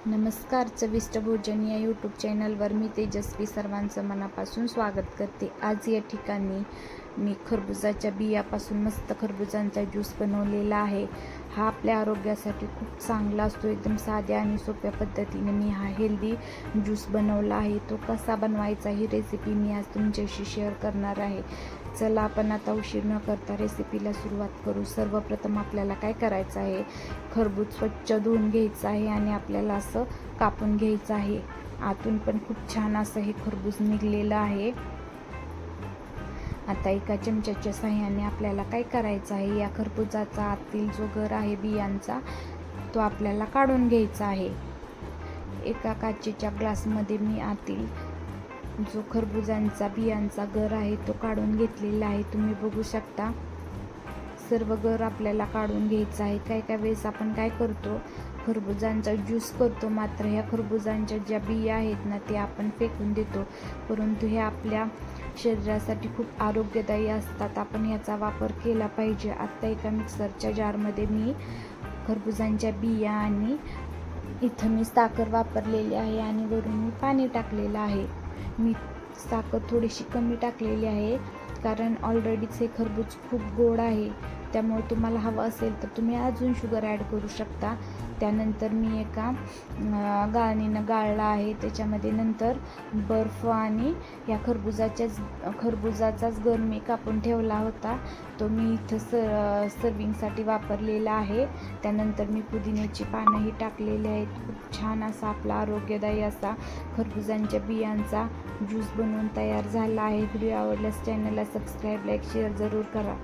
नमस्कार. चविष्ट भोजन या यूट्यूब चॅनलवर मी तेजस्वी सर्वांचं मनापासून स्वागत करते. आज या ठिकाणी मी खरबुजाच्या बियापासून मस्त खरबुजांचा ज्यूस बनवलेला आहे. हा आपल्या आरोग्यासाठी खूप चांगला असतो. एकदम साध्या आणि सोप्या पद्धतीने मी हा हेल्दी ज्यूस बनवला आहे. तो कसा बनवायचा ही रेसिपी मी आज तुमच्याशी शेअर करणार आहे. चला आपण आता उशीर न करता रेसिपीला सुरुवात करू. सर्वप्रथम आपल्याला काय करायचं आहे, खरबूज स्वच्छ धुवून घ्यायचं आहे आणि आपल्याला असं कापून घ्यायचं आहे. आतून पण खूप छान असं हे खरबूज निघलेलं आहे. आता एका चमच्याच्या साहाय्याने आपल्याला काय करायचं आहे, या खरबुजाचा आतील जो गर आहे बियांचा तो आपल्याला काढून घ्यायचा आहे. एका काचेच्या ग्लासमध्ये मी आतील जो खरबुजांचा बियांचा गर आहे तो काढून घेतलेला आहे. तुम्ही बघू शकता सर्व गर आपल्याला काढून घ्यायचं आहे. काय वेळेस आपण काय करतो, खरबुजांचा ज्यूस करतो, मात्र ह्या खरबुजांच्या ज्या बिया आहेत ना ते आपण फेकून देतो, परंतु हे आपल्या शरीरासाठी खूप आरोग्यदायी असतात. आपण ह्याचा वापर केला पाहिजे. आत्ता एका मिक्सरच्या जारमध्ये मी खरबुजांच्या बिया आणि इथं मी साखर वापरलेली आहे आणि वरून मी पाणी टाकलेलं आहे. मी साखर थोडीशी कमी टाकलेली आहे कारण ऑलरेडीच हे खरबूज खूप गोड आहे. त्यामुळे तुम्हाला हवं असेल तर तुम्ही अजून शुगर ॲड करू शकता. त्यानंतर मी एका गाळणीनं गाळला आहे. त्याच्यामध्ये नंतर बर्फ आणि या खरबुजाचाच गर मी कापून ठेवला होता तो मी इथं सर्विंगसाठी वापरलेला आहे. त्यानंतर मी पुदिन्याची पानंही टाकलेली आहेत. खूप छान असा आपला आरोग्यदायी असा खरबुजांच्या बियांचा ज्यूस बनवून तयार झाला आहे. व्हिडिओ आवडल्यास चॅनलला सबस्क्राईब, लाईक, शेअर जरूर करा.